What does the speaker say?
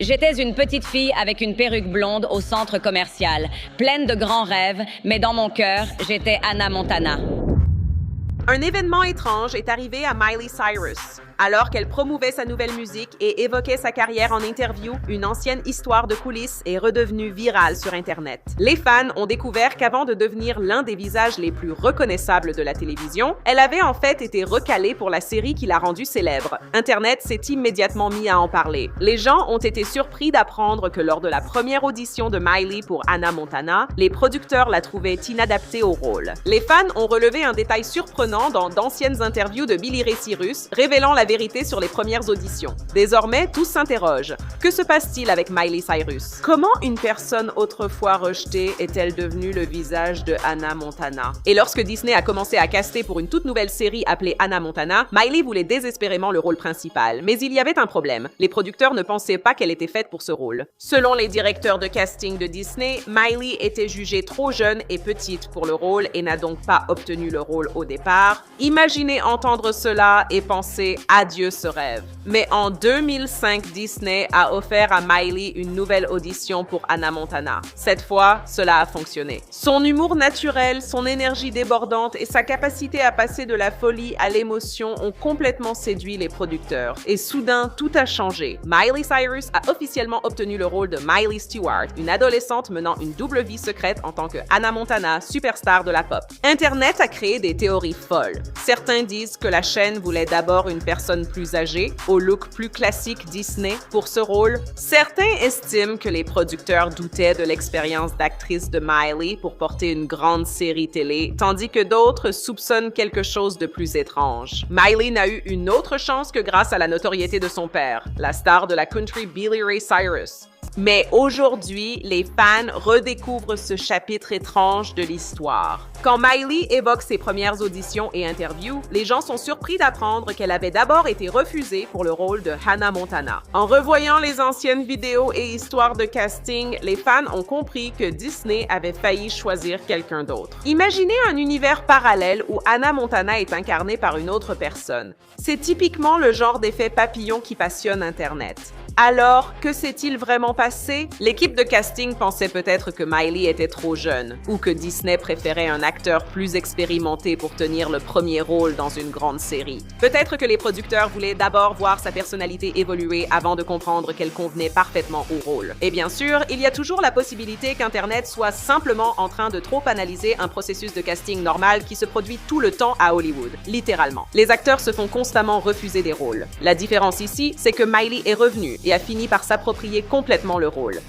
J'étais une petite fille avec une perruque blonde au centre commercial, pleine de grands rêves, mais dans mon cœur, j'étais Hannah Montana. Un événement étrange est arrivé à Miley Cyrus. Alors qu'elle promouvait sa nouvelle musique et évoquait sa carrière en interview, une ancienne histoire de coulisses est redevenue virale sur Internet. Les fans ont découvert qu'avant de devenir l'un des visages les plus reconnaissables de la télévision, elle avait en fait été recalée pour la série qui l'a rendue célèbre. Internet s'est immédiatement mis à en parler. Les gens ont été surpris d'apprendre que lors de la première audition de Miley pour Hannah Montana, les producteurs la trouvaient inadaptée au rôle. Les fans ont relevé un détail surprenant dans d'anciennes interviews de Billy Ray Cyrus, révélant la vérité sur les premières auditions. Désormais, tous s'interrogent. Que se passe-t-il avec Miley Cyrus? Comment une personne autrefois rejetée est-elle devenue le visage de Hannah Montana? Et lorsque Disney a commencé à caster pour une toute nouvelle série appelée Hannah Montana, Miley voulait désespérément le rôle principal. Mais il y avait un problème. Les producteurs ne pensaient pas qu'elle était faite pour ce rôle. Selon les directeurs de casting de Disney, Miley était jugée trop jeune et petite pour le rôle et n'a donc pas obtenu le rôle au départ. Imaginez entendre cela et penser adieu ce rêve. Mais en 2005, Disney a offert à Miley une nouvelle audition pour Hannah Montana. Cette fois, cela a fonctionné. Son humour naturel, son énergie débordante et sa capacité à passer de la folie à l'émotion ont complètement séduit les producteurs. Et soudain, tout a changé. Miley Cyrus a officiellement obtenu le rôle de Miley Stewart, une adolescente menant une double vie secrète en tant que Hannah Montana, superstar de la pop. Internet a créé des théories folles. Certains disent que la chaîne voulait d'abord une personne plus âgée, au look plus classique Disney, pour ce rôle. Certains estiment que les producteurs doutaient de l'expérience d'actrice de Miley pour porter une grande série télé, tandis que d'autres soupçonnent quelque chose de plus étrange. Miley n'a eu une autre chance que grâce à la notoriété de son père, la star de la country Billy Ray Cyrus. Mais aujourd'hui, les fans redécouvrent ce chapitre étrange de l'histoire. Quand Miley évoque ses premières auditions et interviews, les gens sont surpris d'apprendre qu'elle avait d'abord été refusée pour le rôle de Hannah Montana. En revoyant les anciennes vidéos et histoires de casting, les fans ont compris que Disney avait failli choisir quelqu'un d'autre. Imaginez un univers parallèle où Hannah Montana est incarnée par une autre personne. C'est typiquement le genre d'effet papillon qui passionne Internet. Alors, que s'est-il vraiment passé? L'équipe de casting pensait peut-être que Miley était trop jeune, ou que Disney préférait un acteur plus expérimenté pour tenir le premier rôle dans une grande série. Peut-être que les producteurs voulaient d'abord voir sa personnalité évoluer avant de comprendre qu'elle convenait parfaitement au rôle. Et bien sûr, il y a toujours la possibilité qu'Internet soit simplement en train de trop analyser un processus de casting normal qui se produit tout le temps à Hollywood, littéralement. Les acteurs se font constamment refuser des rôles. La différence ici, c'est que Miley est revenue et a fini par s'approprier complètement le rôle.